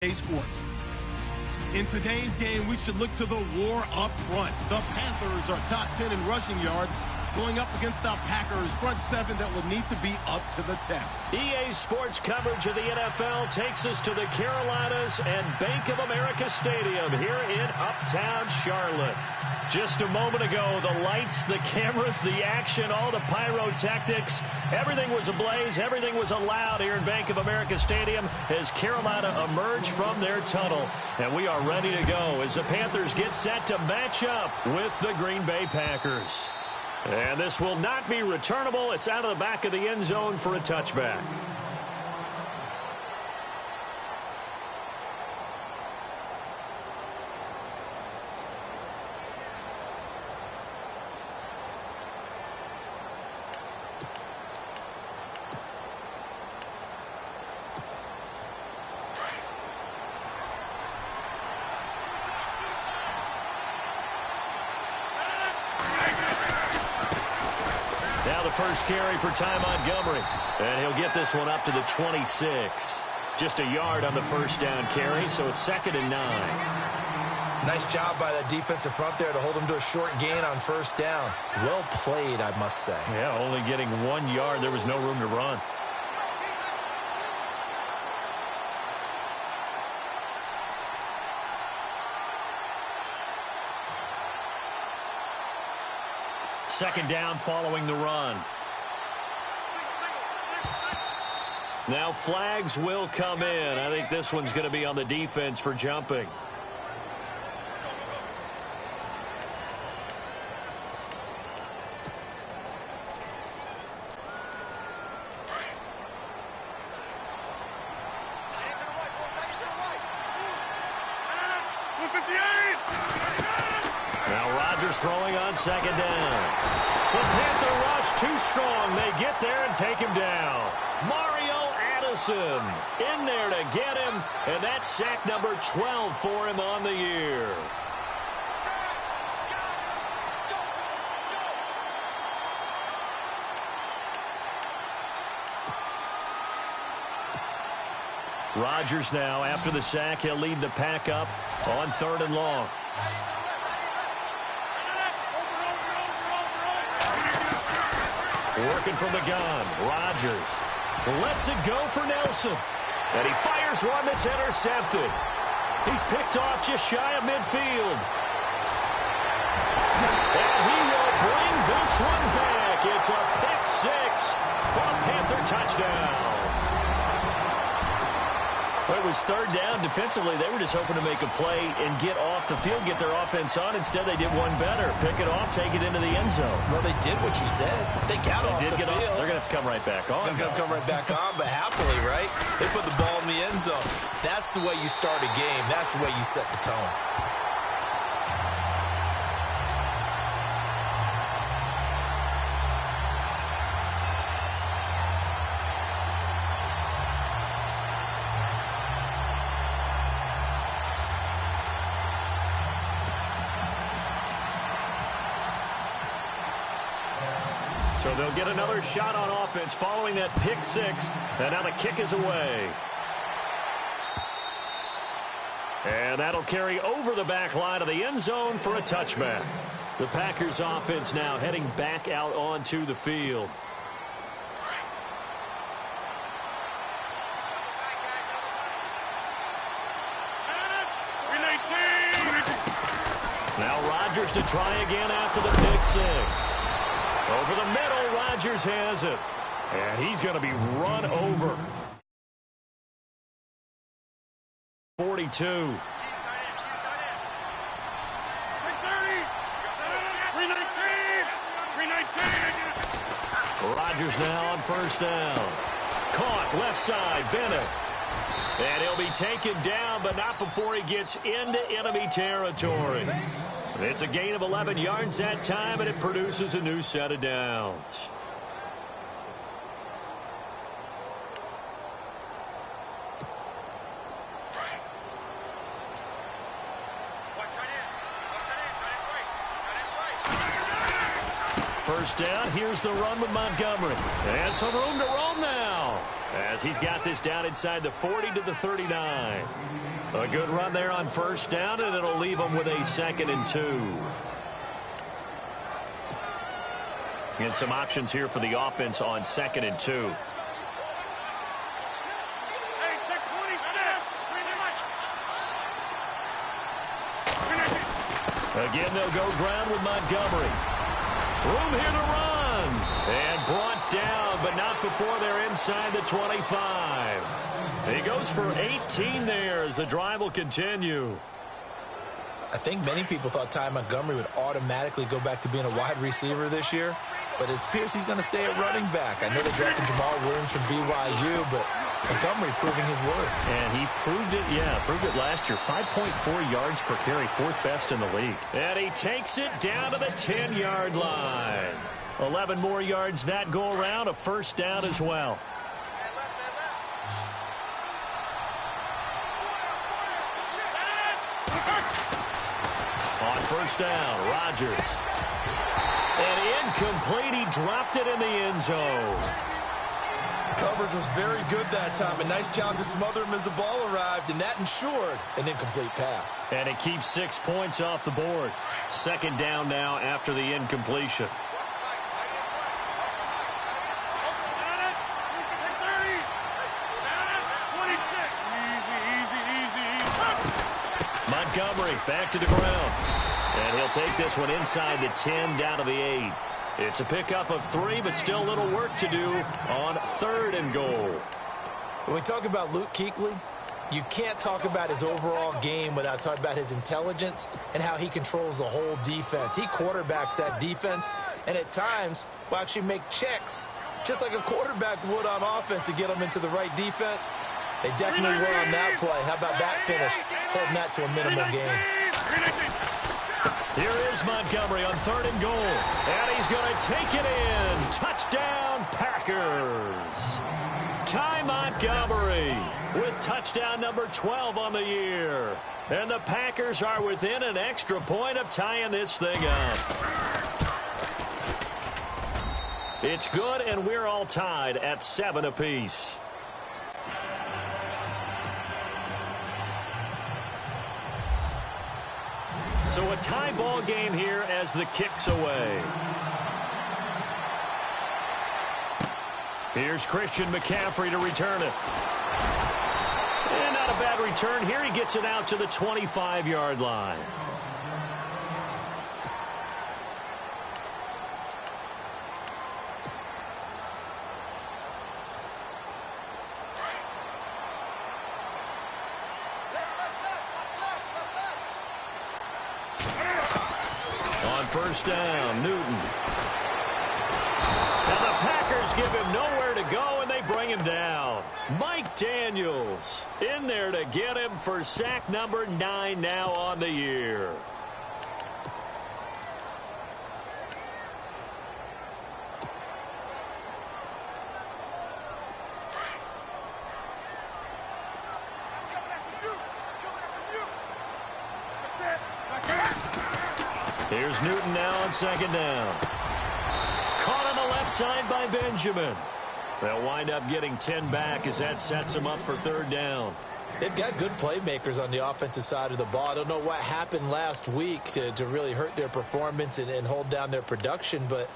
Sports. In today's game, we should look to the war up front. The Panthers are top 10 in rushing yards, going up against the Packers front seven that will need to be up to the test. EA Sports coverage of the NFL takes us to the Carolinas and Bank of America Stadium here in Uptown Charlotte. Just a moment ago, the lights, the cameras, the action, all the pyrotechnics, everything was ablaze, everything was allowed here in Bank of America Stadium as Carolina emerged from their tunnel. And we are ready to go as the Panthers get set to match up with the Green Bay Packers. And this will not be returnable. It's out of the back of the end zone for a touchback. Now the first carry for Ty Montgomery. And he'll get this one up to the 26. Just a yard on the first down carry, so it's 2nd and 9. Nice job by that defensive front there to hold him to a short gain on first down. Well played, I must say. Yeah, only getting 1 yard. There was no room to run. Second down following the run. Now flags will come in. I think this one's going to be on the defense for jumping. Now Rodgers throwing on second down. The Panther rush too strong. They get there and take him down. Mario Addison in there to get him, and that's sack number 12 for him on the year. Rodgers now, after the sack, he'll lead the pack up on 3rd and long. Working from the gun, Rodgers lets it go for Nelson. And he fires one that's intercepted. He's picked off just shy of midfield. And he will bring this one back. It's a pick six for a Panther touchdown. It was 3rd down. Defensively, they were just hoping to make a play and get off the field, get their offense on. Instead, they did one better. Pick it off, take it into the end zone. Well, they did what you said. They got off the field. They're going to have to come right back on. They're going to come right back on, but happily, right? They put the ball in the end zone. That's the way you start a game. That's the way you set the tone. So they'll get another shot on offense following that pick six. And now the kick is away. And that'll carry over the back line of the end zone for a touchback. The Packers offense now heading back out onto the field. Now Rodgers to try again after the pick six. Over the middle, Rodgers has it. And he's going to be run over. 42. Rodgers now on first down. Caught left side, Bennett. And he'll be taken down, but not before he gets into enemy territory. It's a gain of 11 yards that time, and it produces a new set of downs. First down, here's the run with Montgomery. And some room to roam now. as he's got this down inside the 40 to the 39. A good run there on first down, and it'll leave him with a 2nd and 2. And some options here for the offense on 2nd and 2. Again, they'll go ground with Montgomery. Room here to run. And brought down, but not before they're inside the 25. He goes for 18 there as the drive will continue. I think many people thought Ty Montgomery would automatically go back to being a wide receiver this year, but it appears he's going to stay at running back. I know they drafted Jamal Williams from BYU, but Montgomery proving his worth. And he proved it last year. 5.4 yards per carry, 4th best in the league. And he takes it down to the 10-yard line. 11 more yards that go around, a first down as well. On first down, Rodgers. And incomplete, he dropped it in the end zone. Coverage was very good that time. A nice job to smother him as the ball arrived, and that ensured an incomplete pass. And it keeps 6 points off the board. 2nd down now after the incompletion. Montgomery back to the ground. And he'll take this one inside the 10 down to the 8. It's a pickup of 3, but still a little work to do on 3rd and goal. When we talk about Luke Kuechly, you can't talk about his overall game without talking about his intelligence and how he controls the whole defense. He quarterbacks that defense, and at times will actually make checks, just like a quarterback would on offense to get them into the right defense. They definitely were on that play. How about that finish, holding that to a minimum gain. Here is Montgomery on 3rd and goal. And he's going to take it in. Touchdown, Packers. Ty Montgomery with touchdown number 12 on the year. And the Packers are within an extra point of tying this thing up. It's good, and we're all tied at 7 apiece. So a tie ball game here as the kick's away. Here's Christian McCaffrey to return it. And not a bad return here. He gets it out to the 25-yard line. First down, Newton. And the Packers give him nowhere to go, and they bring him down. Mike Daniels in there to get him for sack number 9 now on the year. Here's Newton now on 2nd down. Caught on the left side by Benjamin. They'll wind up getting 10 back as that sets them up for 3rd down. They've got good playmakers on the offensive side of the ball. I don't know what happened last week to really hurt their performance and hold down their production, but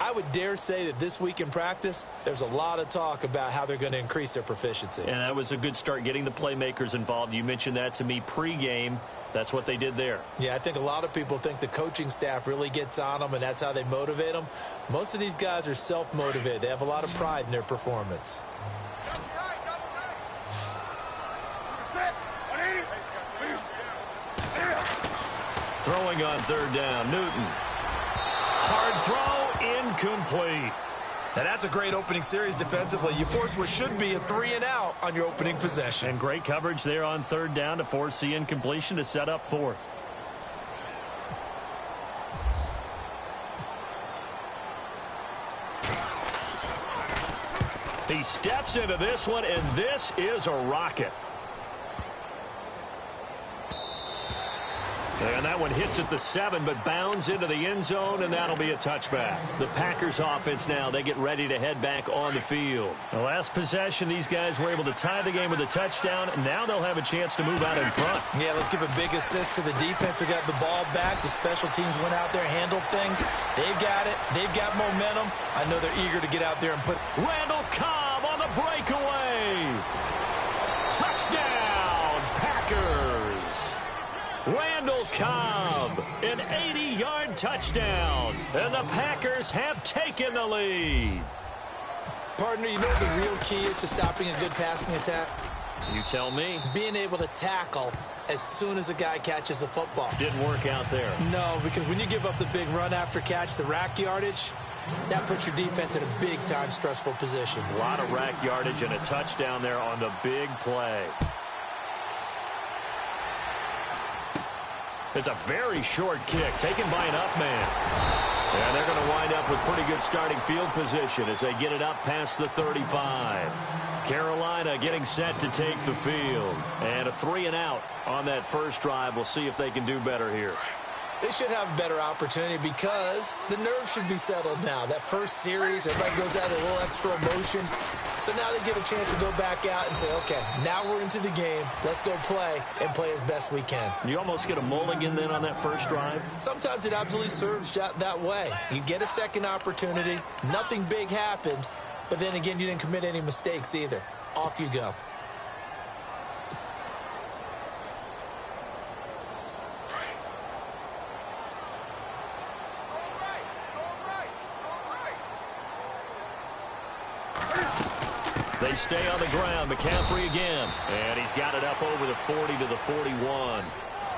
I would dare say that this week in practice, there's a lot of talk about how they're going to increase their proficiency. And that was a good start, getting the playmakers involved. You mentioned that to me pregame. That's what they did there. Yeah, I think a lot of people think the coaching staff really gets on them, and that's how they motivate them. Most of these guys are self-motivated. They have a lot of pride in their performance. Throwing on 3rd down, Newton. Hard throw, incomplete. Now that's a great opening series defensively. You force what should be a 3-and-out on your opening possession. And great coverage there on 3rd down to force the incompletion to set up 4th. He steps into this one, and this is a rocket. And that one hits at the 7, but bounds into the end zone, and that'll be a touchback. The Packers offense now, they get ready to head back on the field. The last possession, these guys were able to tie the game with a touchdown, and now they'll have a chance to move out in front. Yeah, let's give a big assist to the defense who got the ball back. The special teams went out there, handled things. They've got it. They've got momentum. I know they're eager to get out there and put... Randall Cobb on the breakaway. Touchdown, Packers. Randall Cobb, an 80-yard touchdown, and the Packers have taken the lead. Partner, you know what the real key is to stopping a good passing attack? You tell me. Being able to tackle as soon as a guy catches the football. Didn't work out there. No, because when you give up the big run after catch, the rack yardage, that puts your defense in a big-time stressful position. A lot of rack yardage and a touchdown there on the big play. It's a very short kick taken by an up man. And they're going to wind up with pretty good starting field position as they get it up past the 35. Carolina getting set to take the field. And a 3-and-out on that first drive. We'll see if they can do better here. They should have a better opportunity because the nerves should be settled now. That first series, everybody goes out with a little extra emotion. So now they get a chance to go back out and say, okay, now we're into the game. Let's go play and play as best we can. You almost get a mulligan then on that first drive? Sometimes it absolutely serves that way. You get a second opportunity. Nothing big happened. But then again, you didn't commit any mistakes either. Off you go. They stay on the ground. McCaffrey again. And he's got it up over the 40 to the 41.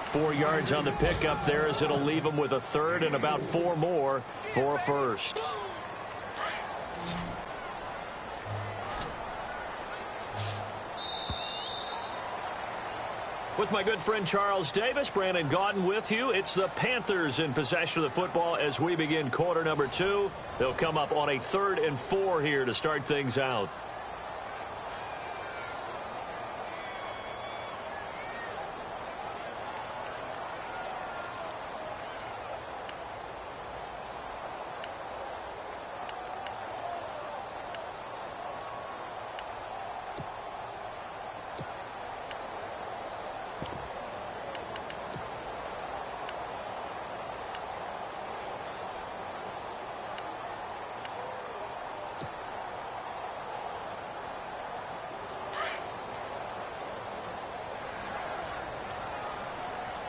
4 yards on the pickup there as it'll leave him with a third and about 4 more for a first. With my good friend Charles Davis, Brandon Gaudin with you. It's the Panthers in possession of the football as we begin quarter number 2. They'll come up on a 3rd and 4 here to start things out.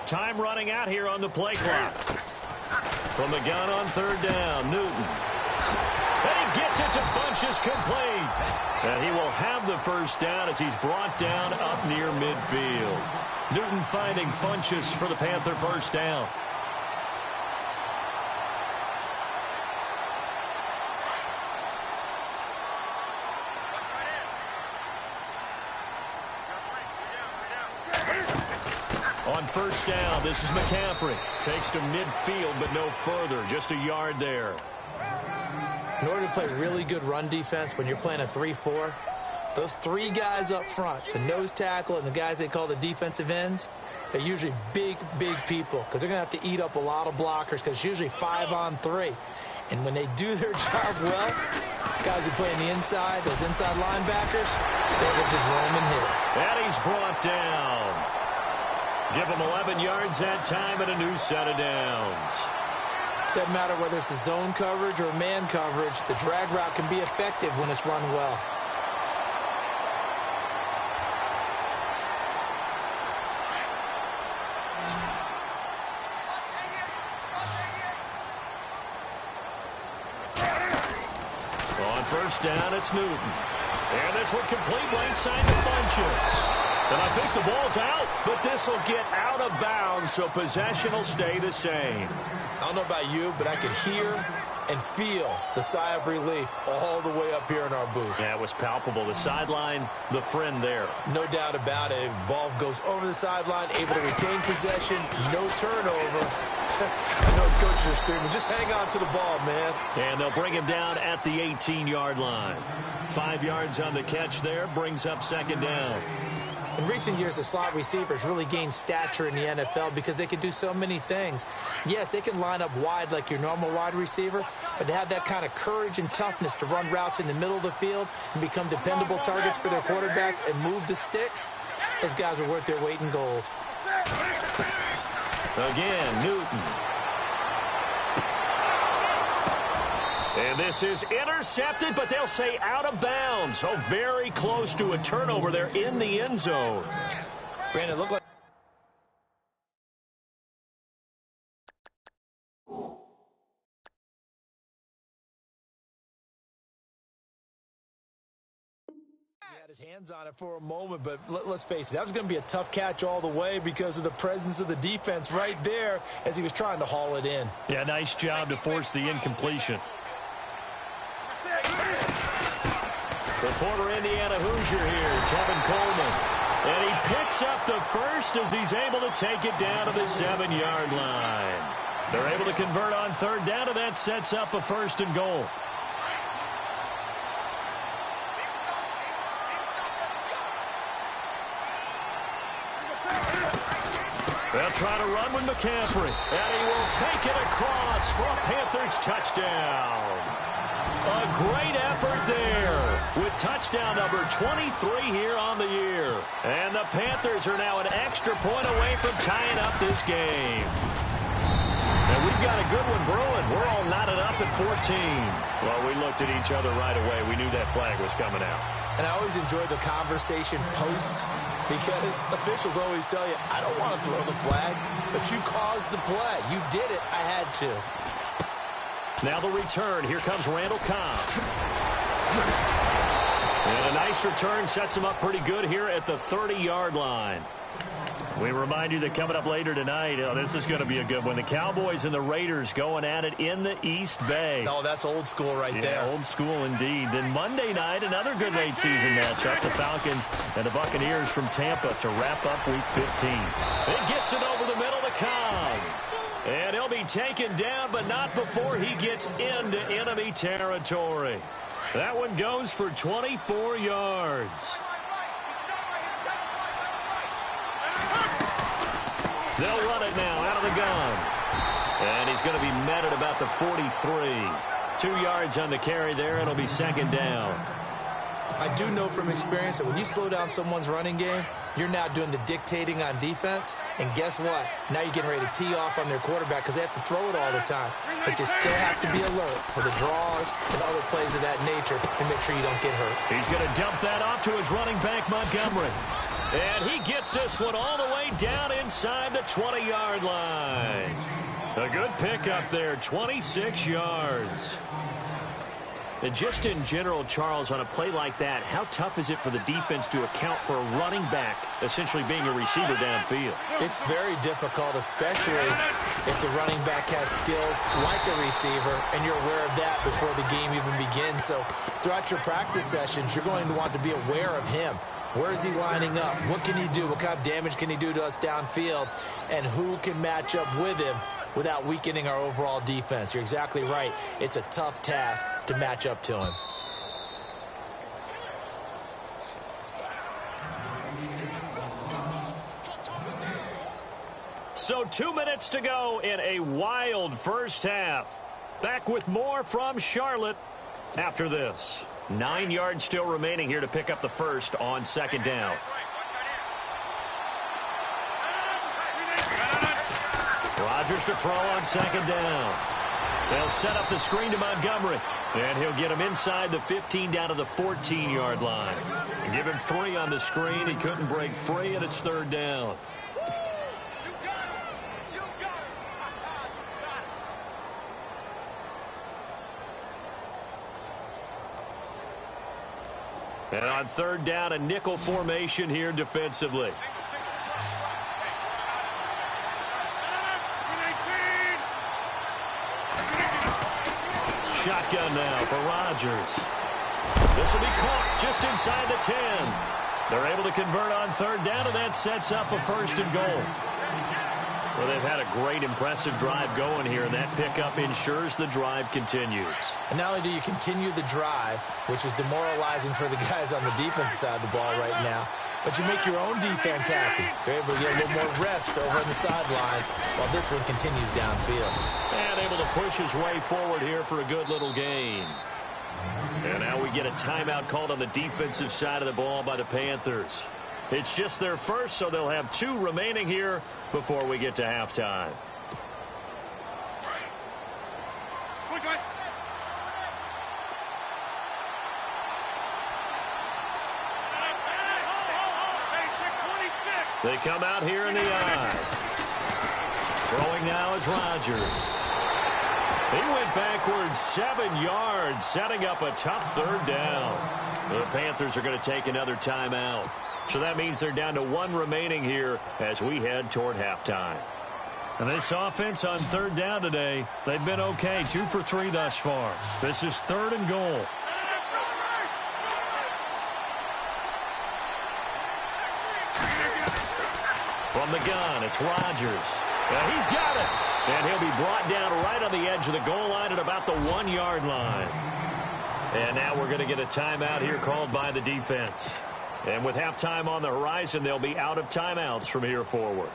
Time running out here on the play clock. From the gun on 3rd down, Newton. And he gets it to Funchess complete. And he will have the first down as he's brought down up near midfield. Newton finding Funchess for the Panther first down. On first down, this is McCaffrey. Takes to midfield, but no further. Just a yard there. In order to play really good run defense when you're playing a 3-4, those 3 guys up front, the nose tackle and the guys they call the defensive ends, they're usually big, big people because they're going to have to eat up a lot of blockers because it's usually 5-on-3. And when they do their job well, guys who play on the inside, those inside linebackers, they will just roam and hit. And he's brought down. Give him 11 yards that time and a new set of downs. Doesn't matter whether it's a zone coverage or man coverage, the drag route can be effective when it's run well. On first down, it's Newton. And this one complete right side to Funchess. And I think the ball's out, but this will get out of bounds, so possession will stay the same. I don't know about you, but I could hear and feel the sigh of relief all the way up here in our booth. Yeah, it was palpable. The sideline, the friend there. No doubt about it. Ball goes over the sideline, able to retain possession, no turnover. I know his coaches are screaming, just hang on to the ball, man. And they'll bring him down at the 18-yard line. 5 yards on the catch there, brings up second down. In recent years, the slot receivers really gained stature in the NFL because they can do so many things. Yes, they can line up wide like your normal wide receiver, but to have that kind of courage and toughness to run routes in the middle of the field and become dependable targets for their quarterbacks and move the sticks, those guys are worth their weight in gold. Again, Newton. And this is intercepted, but they'll say out of bounds. So very close to a turnover there in the end zone. Brandon, it looked like he had his hands on it for a moment, but let's face it, that was going to be a tough catch all the way because of the presence of the defense right there as he was trying to haul it in. Yeah, nice job to force the incompletion. The former Indiana Hoosier here, Tevin Coleman. And he picks up the first as he's able to take it down to the 7-yard line. They're able to convert on third down, and that sets up a 1st and goal. They'll try to run with McCaffrey, and he will take it across for a Panthers touchdown. A great effort there with touchdown number 23 here on the year. And the Panthers are now an extra point away from tying up this game. And we've got a good one brewing. We're all knotted up at 14. Well, we looked at each other right away. We knew that flag was coming out. And I always enjoy the conversation post because officials always tell you, I don't want to throw the flag, but you caused the play. You did it. I had to. Now the return. Here comes Randall Cobb. And a nice return sets him up pretty good here at the 30-yard line. We remind you that coming up later tonight, this is going to be a good one. The Cowboys and the Raiders going at it in the East Bay. Oh, that's old school right there. Yeah, old school indeed. Then Monday night, another good late season matchup. The Falcons and the Buccaneers from Tampa to wrap up Week 15. It gets it over the middle to Cobb. And he'll be taken down, but not before he gets into enemy territory. That one goes for 24 yards. They'll run it now out of the gun. And he's going to be met at about the 43. 2 yards on the carry there. It'll be 2nd down. I do know from experience that when you slow down someone's running game, you're now doing the dictating on defense. And guess what? Now you're getting ready to tee off on their quarterback because they have to throw it all the time. But you still have to be alert for the draws and other plays of that nature and make sure you don't get hurt. He's going to dump that off to his running back, Montgomery. And he gets this one all the way down inside the 20-yard line. A good pickup there, 26 yards. And just in general, Charles, on a play like that, how tough is it for the defense to account for a running back essentially being a receiver downfield? It's very difficult, especially if the running back has skills like a receiver, and you're aware of that before the game even begins. So throughout your practice sessions, you're going to want to be aware of him. Where is he lining up? What can he do? What kind of damage can he do to us downfield? And who can match up with him without weakening our overall defense? You're exactly right. It's a tough task to match up to him. So 2 minutes to go in a wild first half. Back with more from Charlotte after this. 9 yards still remaining here to pick up the first on 2nd down. Rodgers to throw on 2nd down. They'll set up the screen to Montgomery. And he'll get him inside the 15 down to the 14-yard line. And give him 3 on the screen. He couldn't break free, and it's 3rd down. And on 3rd down, a nickel formation here defensively. Shotgun now for Rodgers. This will be caught just inside the 10. They're able to convert on 3rd down, and that sets up a 1st and goal. Well, they've had a great, impressive drive going here, and that pickup ensures the drive continues. And not only do you continue the drive, which is demoralizing for the guys on the defensive side of the ball right now, but you make your own defense happy. They're able to get a little more rest over on the sidelines while this one continues downfield. And able to push his way forward here for a good little gain. And now we get a timeout called on the defensive side of the ball by the Panthers. It's just their first, so they'll have 2 remaining here before we get to halftime. They come out here in the eye. Throwing now is Rodgers. He went backwards 7 yards, setting up a tough third down. The Panthers are going to take another timeout. So that means they're down to 1 remaining here as we head toward halftime. And this offense on third down today, they've been okay, 2 for 3 thus far. This is 3rd and goal. From the gun, it's Rodgers. And he's got it. And he'll be brought down right on the edge of the goal line at about the 1-yard line. And now we're going to get a timeout here called by the defense. And with halftime on the horizon, they'll be out of timeouts from here forward.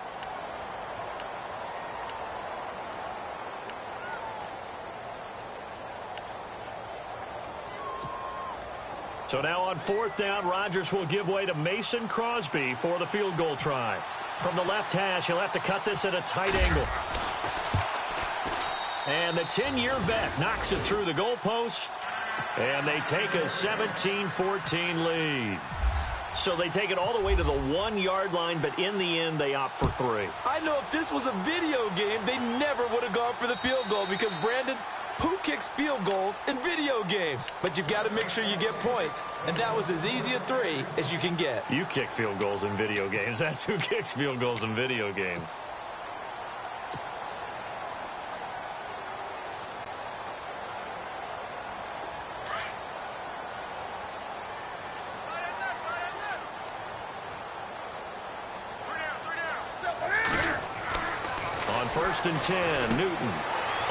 So now on 4th down, Rodgers will give way to Mason Crosby for the field goal try. From the left hash, he'll have to cut this at a tight angle. And the 10-year vet knocks it through the goalpost. And they take a 17-14 lead. So they take it all the way to the 1-yard line, but in the end, they opt for 3. I know if this was a video game, they never would have gone for the field goal because, Brandon, who kicks field goals in video games? But you've got to make sure you get points, and that was as easy a 3 as you can get. You kick field goals in video games. That's who kicks field goals in video games. On 1st and 10, Newton.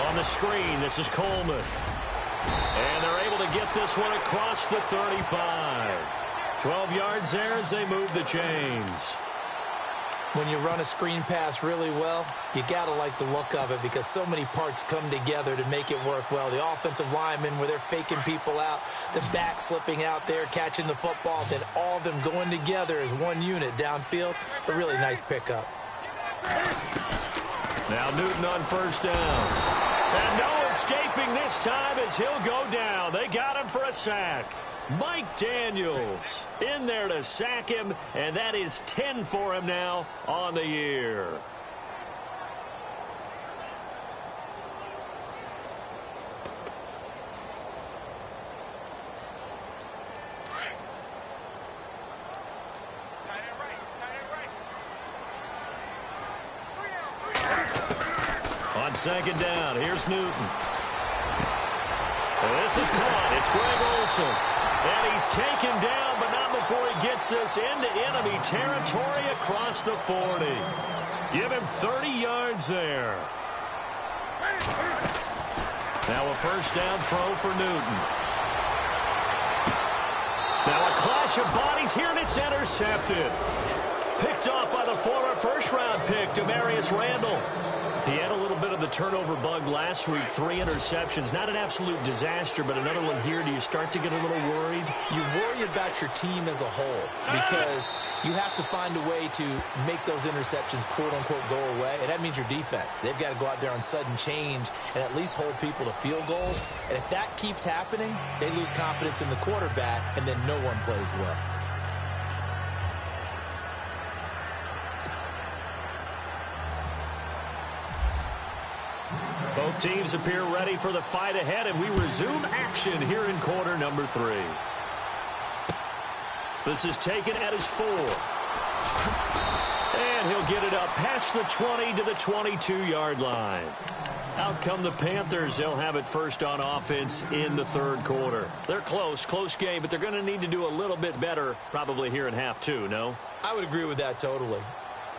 On the screen, this is Coleman. And they're able to get this one across the 35. 12 yards there as they move the chains. When you run a screen pass really well, you got to like the look of it because so many parts come together to make it work well. The offensive linemen, where they're faking people out, the back slipping out there, catching the football, then all of them going together as one unit downfield. A really nice pickup. Now Newton on 1st down. And no escaping this time as he'll go down. They got him for a sack. Mike Daniels in there to sack him, and that is 10 for him now on the year. On 2nd down, here's Newton. And this is caught. It's Greg Olsen. And he's taken down, but not before he gets this into enemy territory across the 40. Give him 30 yards there. Now a 1st down throw for Newton. Now a clash of bodies here, and it's intercepted. Picked off by the former 1st-round pick, Demarius Randall. He had a little bit of the turnover bug last week, 3 interceptions. Not an absolute disaster, but another one here. Do you start to get a little worried? You worry about your team as a whole because you have to find a way to make those interceptions, quote-unquote, go away, and that means your defense. They've got to go out there on sudden change and at least hold people to field goals. And if that keeps happening, they lose confidence in the quarterback, and then no one plays well. Both teams appear ready for the fight ahead, and we resume action here in quarter number 3. This is taken at his 4. And he'll get it up past the 20 to the 22-yard line. Out come the Panthers. They'll have it first on offense in the 3rd quarter. They're close game, but they're going to need to do a little bit better probably here in half 2, no? I would agree with that totally.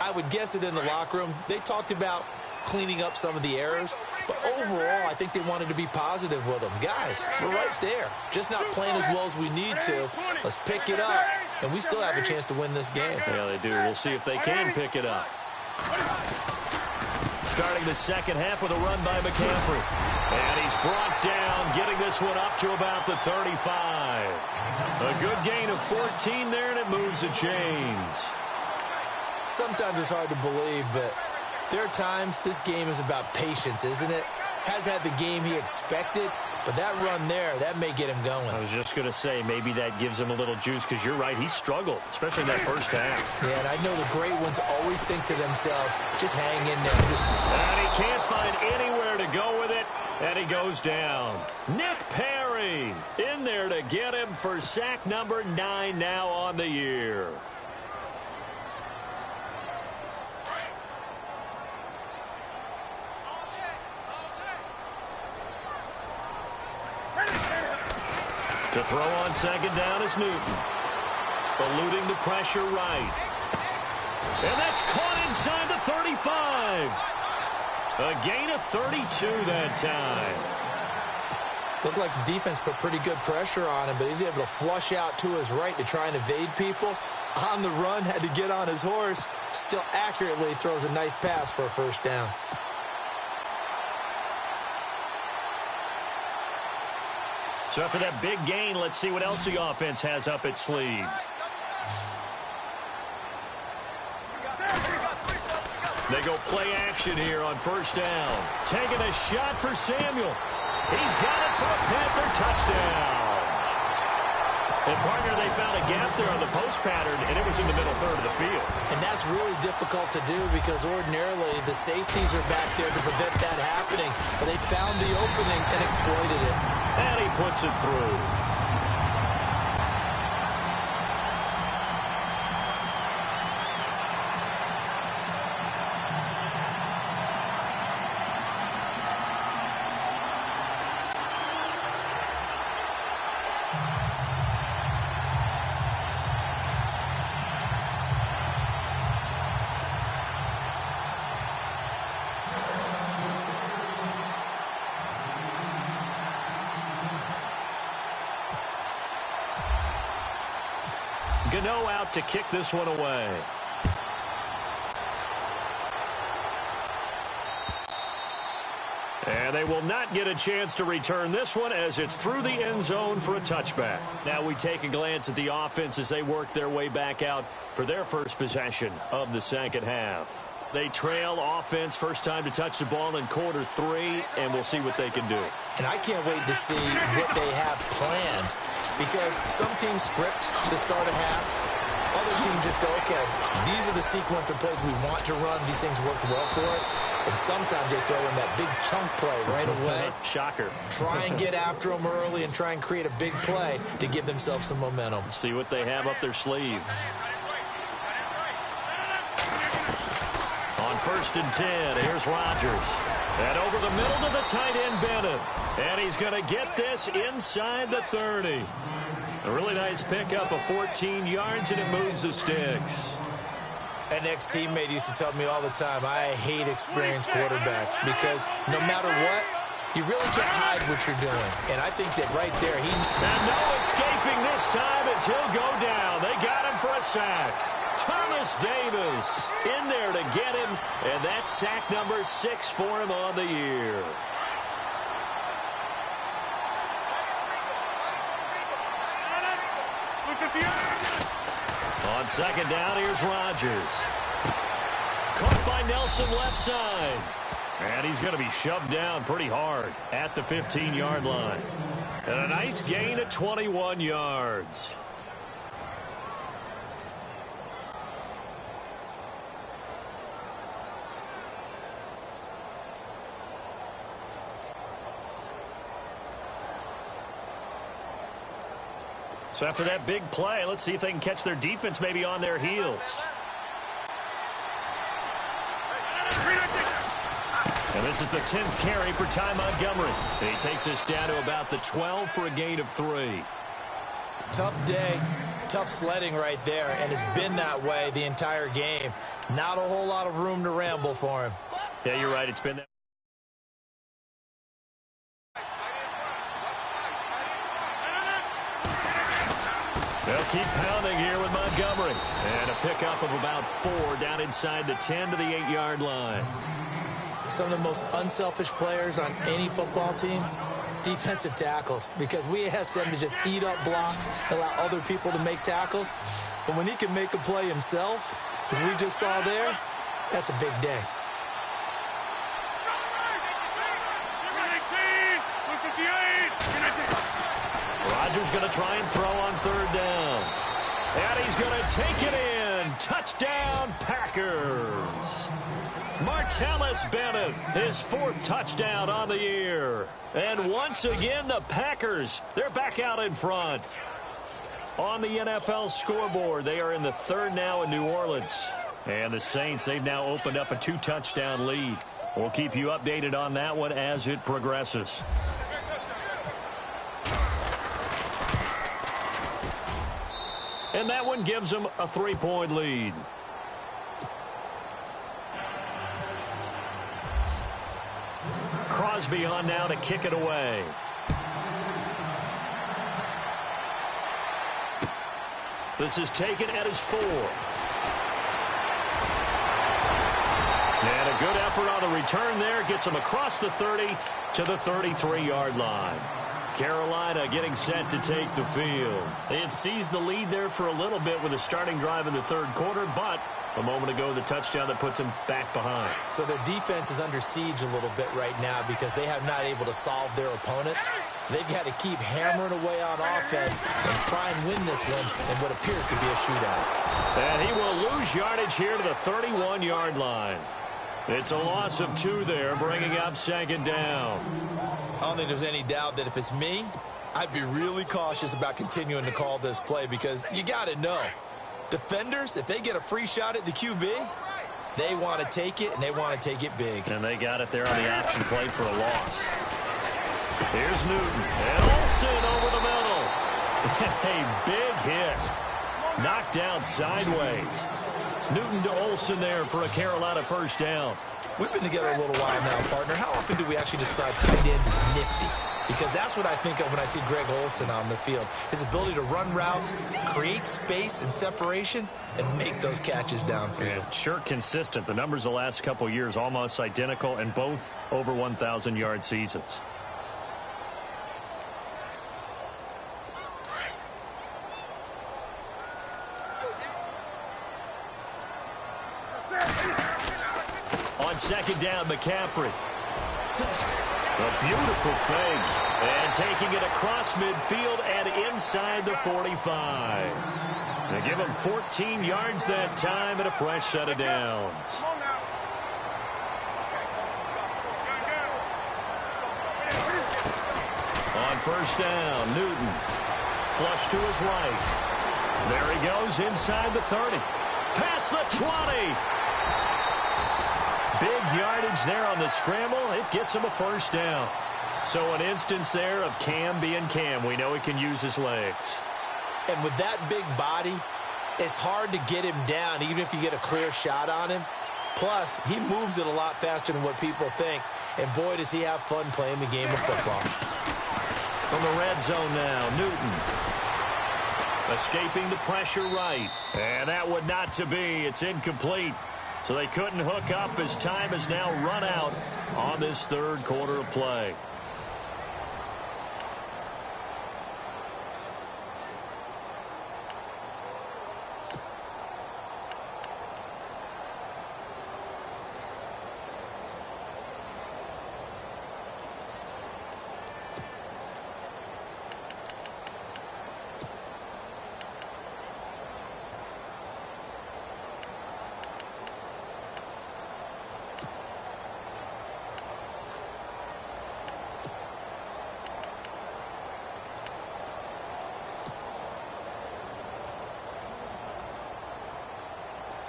I would guess it in the locker room. They talked about cleaning up some of the errors, but overall, I think they wanted to be positive with them. Guys, we're right there. Just not playing as well as we need to. Let's pick it up, and we still have a chance to win this game. Yeah, they do. We'll see if they can pick it up. Starting the second half with a run by McCaffrey. And he's brought down, getting this one up to about the 35. A good gain of 14 there, and it moves the chains. Sometimes it's hard to believe, but there are times this game is about patience, isn't it? Has had the game he expected, but that run there, that may get him going. I was just going to say, maybe that gives him a little juice, because you're right, he struggled, especially in that first half. Yeah, and I know the great ones always think to themselves, just hang in there. And he can't find anywhere to go with it, and he goes down. Nick Perry in there to get him for sack number 9 now on the year. To throw on second down is Newton. Eluding the pressure right. And that's caught inside the 35. A gain of 32 that time. Looked like the defense put pretty good pressure on him, but he's able to flush out to his right to try and evade people. On the run, had to get on his horse. Still accurately throws a nice pass for a first down. So after that big gain, let's see what else the offense has up its sleeve. They go play action here on first down. Taking a shot for Samuel. He's got it for a Panther touchdown. And, partner, they found a gap there on the post pattern, and it was in the middle third of the field. And that's really difficult to do because ordinarily the safeties are back there to prevent that happening. But they found the opening and exploited it. And he puts it through. Gano out to kick this one away. And they will not get a chance to return this one as it's through the end zone for a touchback. Now we take a glance at the offense as they work their way back out for their first possession of the second half. They trail offense, first time to touch the ball in quarter 3, and we'll see what they can do. And I can't wait to see what they have planned. Because some teams script to start a half. Other teams just go, okay, these are the sequence of plays we want to run. These things worked well for us. And sometimes they throw in that big chunk play right away. Shocker. Try and get after them early and try and create a big play to give themselves some momentum. See what they have up their sleeve. On 1st and 10, here's Rodgers. And over the middle to the tight end, Bennett. And he's going to get this inside the 30. A really nice pickup of 14 yards, and it moves the sticks. An ex-teammate used to tell me all the time, I hate experienced quarterbacks because no matter what, you really can't hide what you're doing. And I think that right there, And no escaping this time as he'll go down. They got him for a sack. Thomas Davis in there to get him, and that's sack number 6 for him on the year. On second down, here's Rodgers. Caught by Nelson left side. And he's going to be shoved down pretty hard at the 15-yard line. And a nice gain of 21 yards. So after that big play, let's see if they can catch their defense maybe on their heels. And this is the 10th carry for Ty Montgomery. And he takes us down to about the 12 for a gain of 3. Tough day, tough sledding right there, and it's been that way the entire game. Not a whole lot of room to ramble for him. Yeah, you're right. It's been that. They'll keep pounding here with Montgomery. And a pickup of about 4 down inside the 10 to the 8-yard line. Some of the most unselfish players on any football team, defensive tackles, because we ask them to just eat up blocks, allow other people to make tackles. But when he can make a play himself, as we just saw there, that's a big day. Rodgers going to try and throw on 3rd down. And he's going to take it in. Touchdown, Packers. Martellus Bennett, his 4th touchdown on the year. And once again, the Packers, they're back out in front. On the NFL scoreboard, they are in the 3rd now in New Orleans. And the Saints, they've now opened up a 2-touchdown lead. We'll keep you updated on that one as it progresses. And that one gives them a 3-point lead. Crosby on now to kick it away. This is taken at his 4. And a good effort on the return there. Gets him across the 30 to the 33-yard line. Carolina getting set to take the field. They had seized the lead there for a little bit with a starting drive in the 3rd quarter, but a moment ago, the touchdown that puts them back behind. So their defense is under siege a little bit right now because they have not able to solve their opponents. So they've got to keep hammering away on offense and try and win this one in what appears to be a shootout. And he will lose yardage here to the 31-yard line. It's a loss of 2 there, bringing up 2nd down. I don't think there's any doubt that if it's me, I'd be really cautious about continuing to call this play because you got to know, defenders, if they get a free shot at the QB, they want to take it, and they want to take it big. And they got it there on the option play for a loss. Here's Newton. And Olsen over the middle. A big hit. Knocked down sideways. Newton to Olsen there for a Carolina 1st down. We've been together a little while now, partner. How often do we actually describe tight ends as nifty? Because that's what I think of when I see Greg Olsen on the field. His ability to run routes, create space and separation, and make those catches downfield. Yeah, sure consistent. The numbers the last couple of years almost identical, and both over 1,000-yard seasons. On 2nd down, McCaffrey. A beautiful fake. And taking it across midfield and inside the 45. They give him 14 yards that time and a fresh set of downs. On 1st down, Newton. Flush to his right. There he goes inside the 30. Past the 20. Big yardage there on the scramble. It gets him a 1st down. So an instance there of Cam being Cam. We know he can use his legs. And with that big body, it's hard to get him down, even if you get a clear shot on him. Plus, he moves it a lot faster than what people think. And boy, does he have fun playing the game of football. From the red zone now, Newton. Escaping the pressure right. And that would not to be. It's incomplete. So they couldn't hook up as time has now run out on this 3rd quarter of play.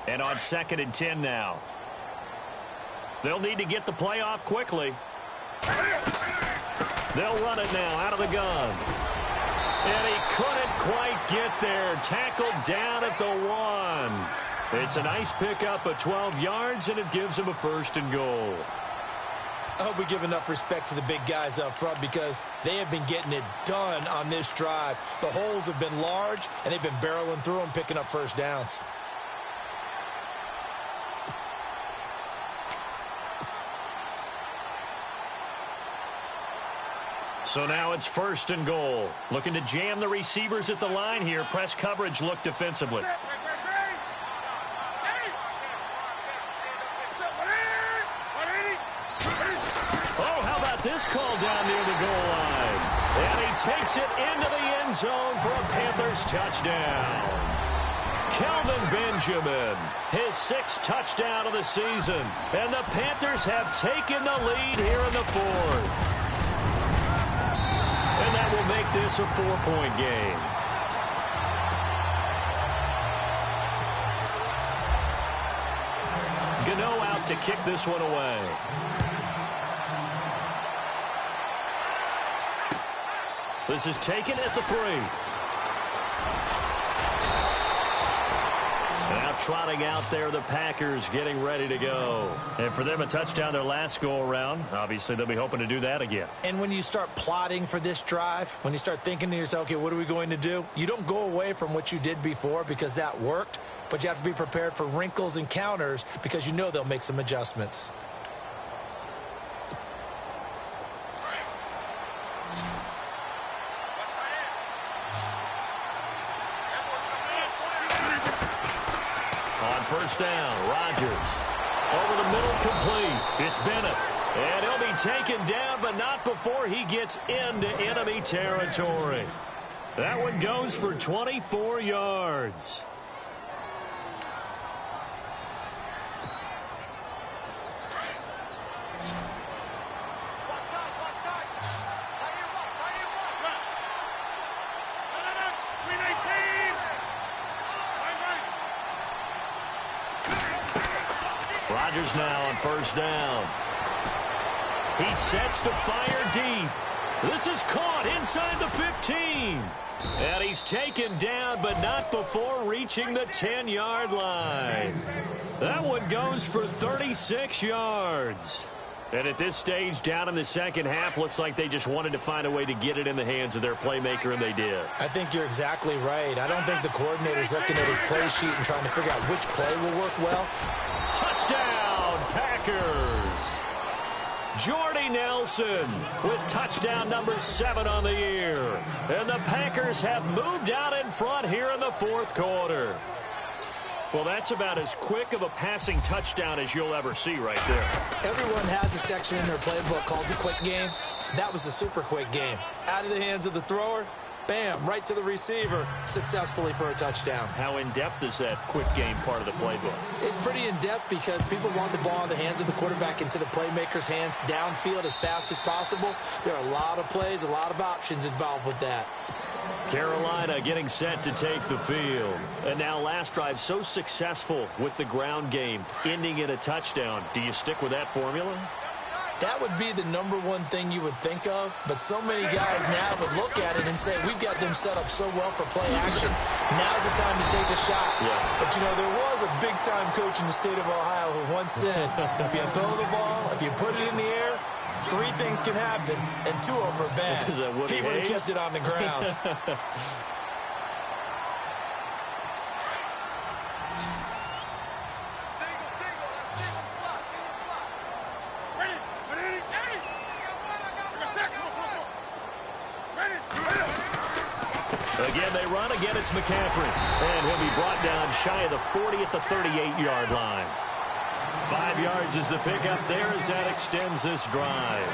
And on 2nd and 10 now. They'll need to get the play off quickly. They'll run it now out of the gun. And he couldn't quite get there. Tackled down at the 1. It's a nice pickup of 12 yards, and it gives him a 1st and goal. I hope we give enough respect to the big guys up front because they have been getting it done on this drive. The holes have been large, and they've been barreling through them, picking up first downs. So now it's 1st and goal. Looking to jam the receivers at the line here. Press coverage look defensively. This call down near the goal line. And he takes it into the end zone for a Panthers touchdown. Kelvin Benjamin, his 6th touchdown of the season. And the Panthers have taken the lead here in the 4th. And that will make this a 4-point game. Gano out to kick this one away. This is taken at the 3. Now trotting out there, the Packers getting ready to go. And for them, a touchdown their last go-around. Obviously, they'll be hoping to do that again. And when you start plotting for this drive, when you start thinking to yourself, okay, what are we going to do? You don't go away from what you did before because that worked, but you have to be prepared for wrinkles and counters because you know they'll make some adjustments. First down, Rodgers. Over the middle, complete. It's Bennett. And he'll be taken down, but not before he gets into enemy territory. That one goes for 24 yards. Rodgers now on first down. He sets to fire deep. This is caught inside the 15. And he's taken down, but not before reaching the 10-yard line. That one goes for 36 yards. And at this stage, down in the second half, looks like they just wanted to find a way to get it in the hands of their playmaker, and they did. I think you're exactly right. I don't think the coordinator's looking at his play sheet and trying to figure out which play will work well. Touchdown, Packers! Jordy Nelson with touchdown number 7 on the year. And the Packers have moved out in front here in the fourth quarter. Well, that's about as quick of a passing touchdown as you'll ever see right there. Everyone has a section in their playbook called the quick game. That was a super quick game. Out of the hands of the thrower, bam, right to the receiver, successfully for a touchdown. How in-depth is that quick game part of the playbook? It's pretty in-depth because people want the ball in the hands of the quarterback into the playmaker's hands downfield as fast as possible. There are a lot of plays, a lot of options involved with that. Carolina getting set to take the field. And now last drive so successful with the ground game, ending in a touchdown. Do you stick with that formula? That would be the number one thing you would think of, but so many guys now would look at it and say, we've got them set up so well for play action. Now's the time to take a shot. Yeah. But, you know, there was a big-time coach in the state of Ohio who once said, if you throw the ball, if you put it in the air, 3 things can happen, and 2 of them are bad. He would have kept it on the ground. Again, they run. Again, it's McCaffrey. And he'll be brought down shy of the 40 at the 38-yard line. 5 yards is the pickup there as that extends this drive.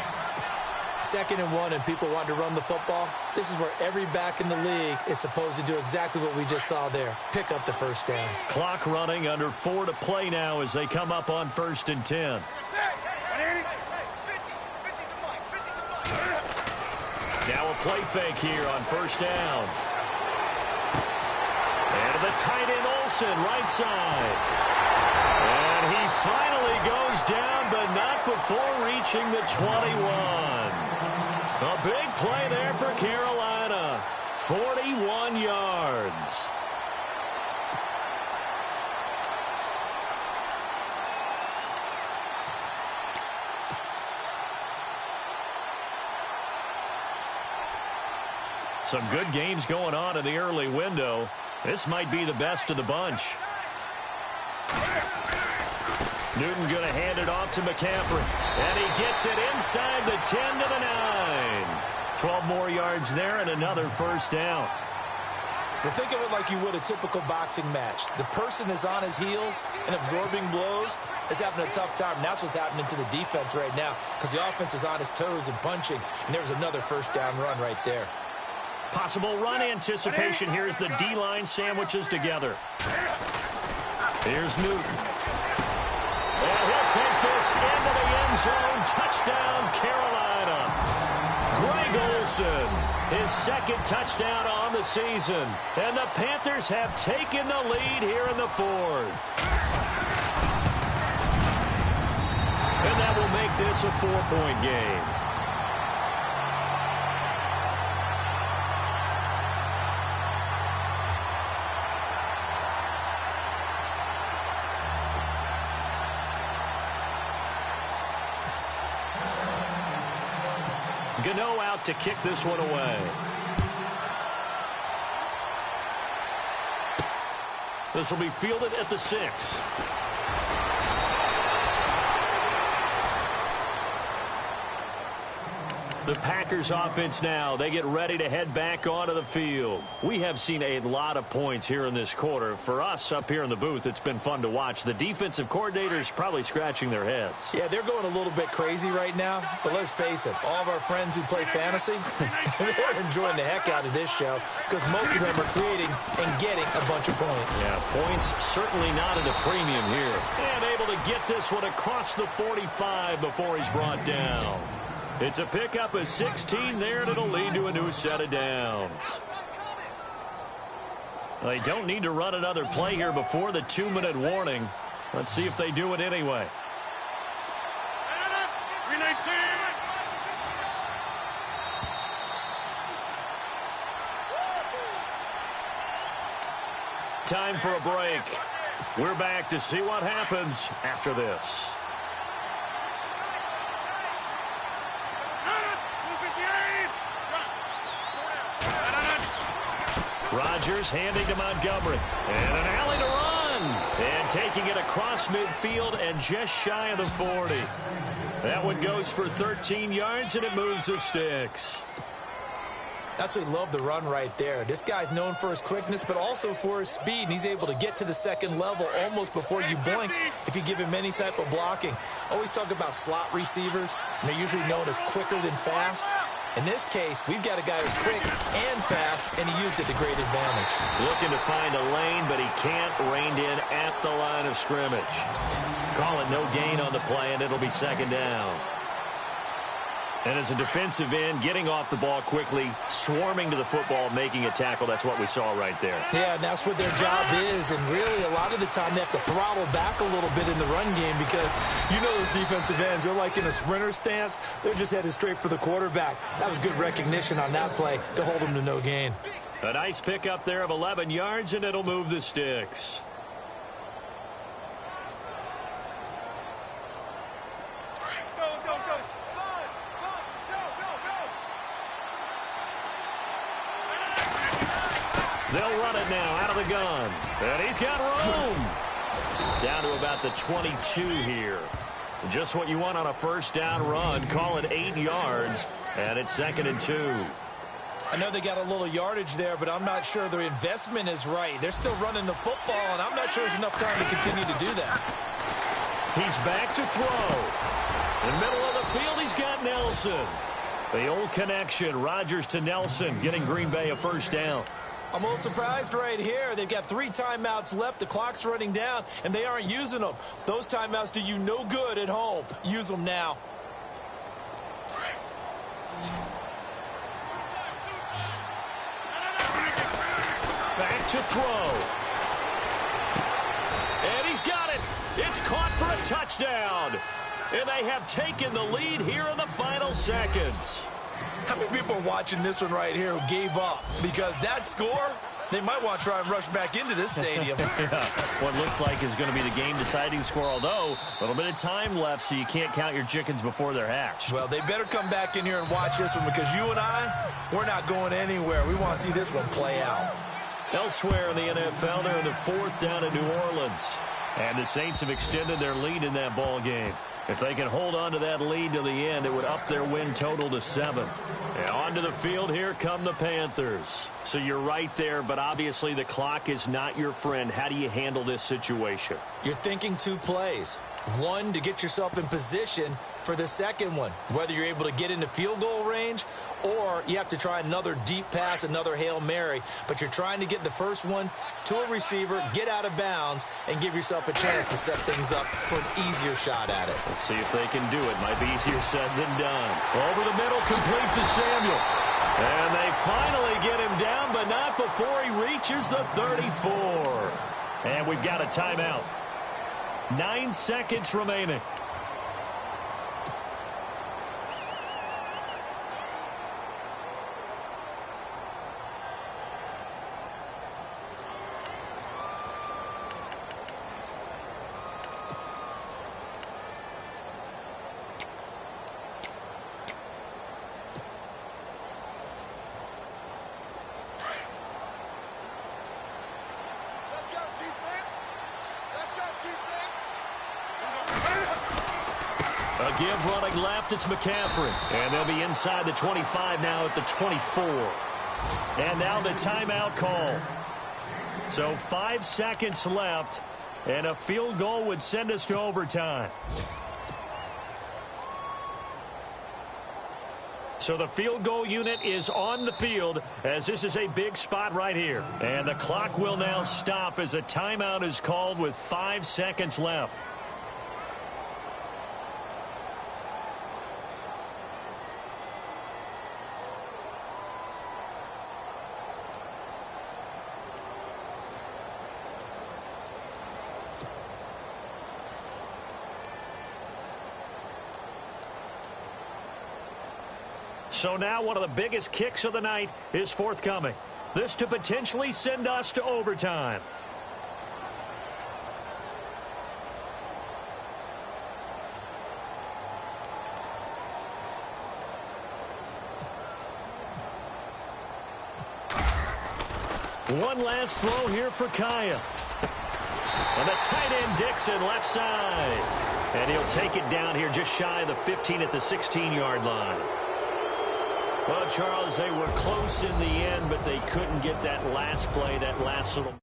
2nd and 1, and people want to run the football. This is where every back in the league is supposed to do exactly what we just saw there. Pick up the first down. Clock running, under 4 to play now as they come up on 1st and 10. Now a play fake here on first down. And the tight end Olsen, right side. And he finally goes down, but not before reaching the 21. A big play there for Carolina. 41 yards. Some good games going on in the early window. This might be the best of the bunch. Newton going to hand it off to McCaffrey. And he gets it inside the 10 to the 9. 12 more yards there and another first down. Well, think of it like you would a typical boxing match. The person that's on his heels and absorbing blows is having a tough time. And that's what's happening to the defense right now because the offense is on his toes and punching. And there's another first down run right there. Possible run anticipation here as the D-line sandwiches together. Here's Newton. And he'll take this into the end zone. Touchdown, Carolina. Greg Olsen, his second touchdown on the season. And the Panthers have taken the lead here in the fourth. And that will make this a 4-point game. Gano out to kick this one away. This will be fielded at the 6. The Packers offense now, they get ready to head back onto the field. We have seen a lot of points here in this quarter. For us up here in the booth, it's been fun to watch. The defensive coordinators probably scratching their heads. Yeah, they're going a little bit crazy right now. But let's face it, all of our friends who play fantasy, they're enjoying the heck out of this show because most of them are creating and getting a bunch of points. Yeah, points certainly not at a premium here. And able to get this one across the 45 before he's brought down. It's a pickup of 16 there, and it'll lead to a new set of downs. They don't need to run another play here before the 2-minute warning. Let's see if they do it anyway. Time for a break. We're back to see what happens after this. Rodgers handing to Montgomery. And an alley to run. And taking it across midfield and just shy of the 40. That one goes for 13 yards, and it moves the sticks. Absolutely love the run right there. This guy's known for his quickness, but also for his speed. And he's able to get to the second level almost before you blink if you give him any type of blocking. Always talk about slot receivers, and they're usually known as quicker than fast. In this case, we've got a guy who's quick and fast, and he used it to great advantage. Looking to find a lane, but he can't. Reined in at the line of scrimmage. Call it no gain on the play, and it'll be second down. And as a defensive end, getting off the ball quickly, swarming to the football, making a tackle, that's what we saw right there. Yeah, and that's what their job is. And really, a lot of the time, they have to throttle back a little bit in the run game because you know those defensive ends, they're like in a sprinter stance. They're just headed straight for the quarterback. That was good recognition on that play to hold them to no gain. A nice pickup there of 11 yards, and it'll move the sticks. They'll run it now out of the gun. And he's got room. Down to about the 22 here. Just what you want on a first down run. Call it 8 yards. And it's 2nd and 2. I know they got a little yardage there, but I'm not sure their investment is right. They're still running the football, and I'm not sure there's enough time to continue to do that. He's back to throw. In the middle of the field, he's got Nelson. The old connection, Rodgers to Nelson, getting Green Bay a first down. I'm a little surprised right here. They've got 3 timeouts left. The clock's running down, and they aren't using them. Those timeouts do you no good at home. Use them now. Back to throw. And he's got it. It's caught for a touchdown. And they have taken the lead here in the final seconds. How many people are watching this one right here who gave up? Because that score, They might want to try and rush back into this stadium. Yeah. What looks like is going to be the game-deciding score, although a little bit of time left, so you can't count your chickens before they're hatched. Well, they better come back in here and watch this one, because you and I, we're not going anywhere. We want to see this one play out. Elsewhere in the NFL, they're in the 4th down in New Orleans. And the Saints have extended their lead in that ball game. If they can hold on to that lead to the end, it would up their win total to 7. And onto the field, here come the Panthers. So you're right there, but obviously the clock is not your friend. How do you handle this situation? You're thinking 2 plays. One, to get yourself in position for the second one, whether you're able to get into field goal range or you have to try another deep pass, another Hail Mary, but you're trying to get the first one to a receiver, get out of bounds, and give yourself a chance to set things up for an easier shot at it. Let's see if they can do it. Might be easier said than done. Over the middle, complete to Samuel. And they finally get him down, but not before he reaches the 34. And we've got a timeout. 9 seconds remaining. A give running left, it's McCaffrey. And they'll be inside the 25 now at the 24. And now the timeout call. So 5 seconds left, and a field goal would send us to overtime. So the field goal unit is on the field, as this is a big spot right here. And the clock will now stop as a timeout is called with 5 seconds left. So now one of the biggest kicks of the night is forthcoming. This to potentially send us to overtime. One last throw here for Kaya. And the tight end Dixon left side. And he'll take it down here just shy of the 15 at the 16-yard line. Well, Charles, they were close in the end, but they couldn't get that last play, that last little...